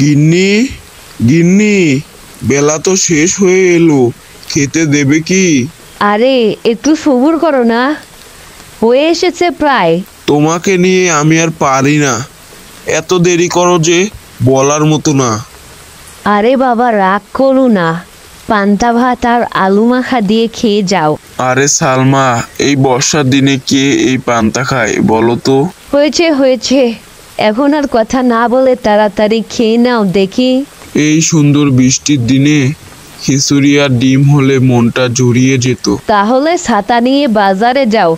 গিন্নি, গিন্নি, বেলা তো শেষ হয়ে এলো, খেতে দেবে কি? আরে একটু সবুর করো না, হয়ে এসেছে প্রায়। তোমাকে নিয়ে আমি আর পারি না, এত দেরি করো যে বলার মতো না। আরে বাবা রাগ করো না, পান্তা ভাত আর আলু মাখা দিয়ে খেয়ে যাও। আরে সালমা, এই বর্ষার দিনে কে এই পান্তা খায় বলো তো? হয়েছে হয়েছে, এখন আর কথা না বলে তাড়াতাড়ি খেয়ে নাও দেখি। এই সুন্দর বৃষ্টির দিনে খিচুড়ি আর ডিম হলে মনটা জুড়িয়ে যেত। তাহলে ছাতা নিয়ে বাজারে যাও,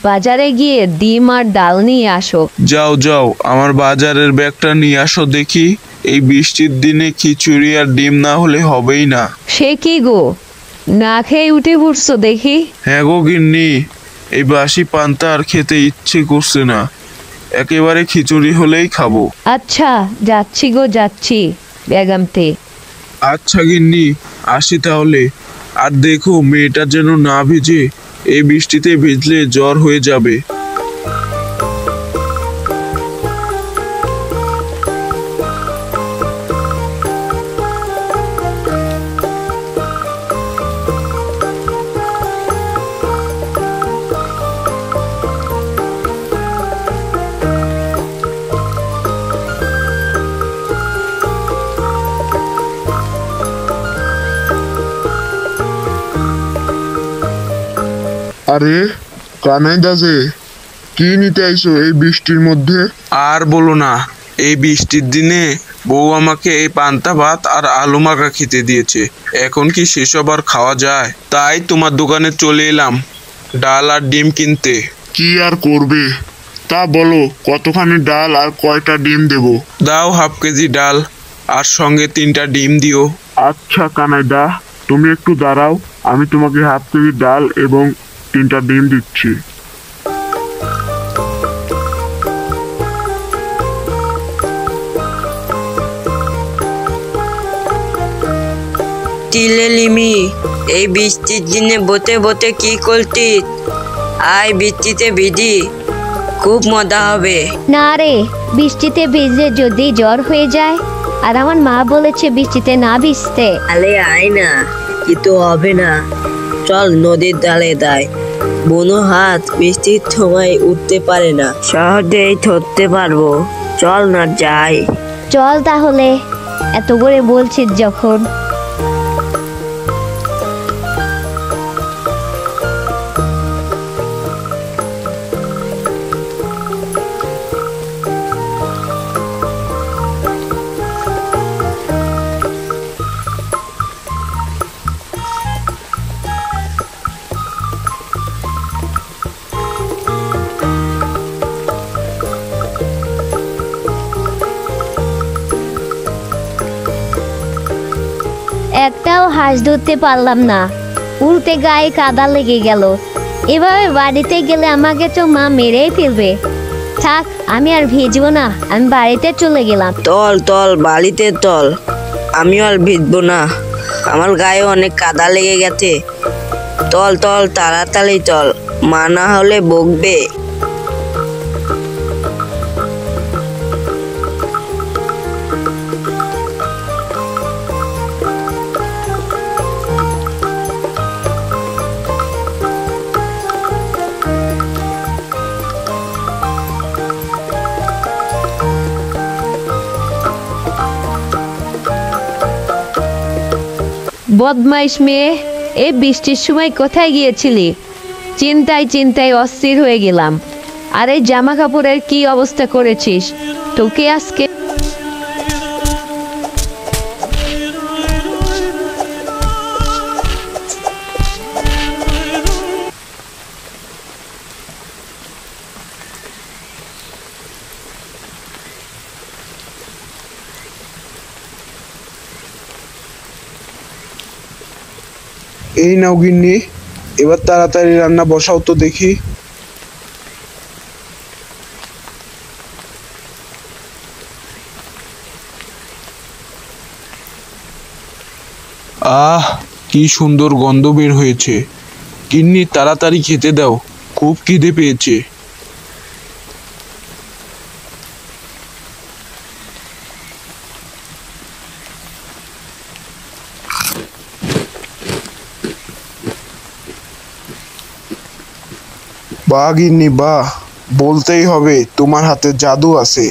বাজারে গিয়ে ডিম আর ডাল নিয়ে আসো। যাও যাও, আমার বাজারের ব্যাগটা নিয়ে আসো দেখি। এই বৃষ্টির দিনে খিচুড়ি আর ডিম না হলে হবেই না। সে কি গো, না খেয়ে উঠে পড়ছো দেখি। হ্যাঁ গো গিন্নি, এই বাসি পান্তা আর খেতে ইচ্ছে করছে না, একেবারে খিচুড়ি হলেই খাবো। আচ্ছা যাচ্ছি গো যাচ্ছি ব্যাগ আনতে। আচ্ছা গিন্নি, আসি তাহলে। আর দেখো মেয়েটা যেন না ভিজে, এই বৃষ্টিতে ভিজলে জ্বর হয়ে যাবে। আরে কানাই দাসে, কি নিতে আইছো এই বৃষ্টির মধ্যে? আর বলো না, এই বৃষ্টির দিনে বউ আমাকে এই পান্তা ভাত আর আলু মাখা খেতে দিয়েছে, এখন কি সেসব আর খাওয়া যায়? তাই তোমার দোকানে চলে এলাম ডাল আর ডিম কিনতে। কি আর করবে, তা বলো কতখানি ডাল আর কয়টা ডিম দেবো? দাও হাফ কেজি ডাল আর সঙ্গে 3টা ডিম দিও। আচ্ছা কানাইদা, তুমি একটু দাঁড়াও, আমি তোমাকে হাফ কেজি ডাল এবং 3টা ডিম দিচ্ছি। টিলে লিমি, এই বৃষ্টির দিনে বতে বতে কি করতি? আয় বৃষ্টিতে ভিজি, খুব মজা হবে। না রে, বৃষ্টিতে ভিজলে যদি জ্বর হয়ে যায়, আর আমার মা বলেছে বৃষ্টিতে না ভিজতে। আলে আয় না, কিন্তু হবে না। চল নদীর ধারে যাই, বুনো হাত বৃষ্টির সময় উঠতে পারে না, সহজেই ধরতে পারবো। চল না যাই। চল তাহলে, এত করে বলছিস যখন। একটাও হাঁস ধরতে পারলাম না, উল্টে গায়ে কাদা লেগে গেল। এভাবে বাড়িতে গেলে আমাকে তো মা মেরেই ফেলবে। থাক, আমি আর ভিজবো না, আমি বাড়িতে চলে গেলাম। তল তল বালিতে তল, আমি আর ভিজবো না, আমার গায়ে অনেক কাদা লেগে গেছে। তল তল তাড়াতাড়ি তল, মা না হলে বকবে। বদমাইশ মেয়ে, এই বৃষ্টির সময় কোথায় গিয়েছিলি? চিন্তায় চিন্তায় অস্থির হয়ে গেলাম। আর এই জামা কাপড়ের কি অবস্থা করেছিস? তোকে আজকে এই নাও গিন্নি, এবার তাড়াতাড়ি রান্না বসাও তো দেখি। আহ, কি সুন্দর গন্ধ বের হয়েছে। গিন্নি তাড়াতাড়ি খেতে দাও, খুব খিদে পেয়েছে। বাহ গিন্নি বাহ, বলতেই হবে তোমার হাতে জাদু আছে।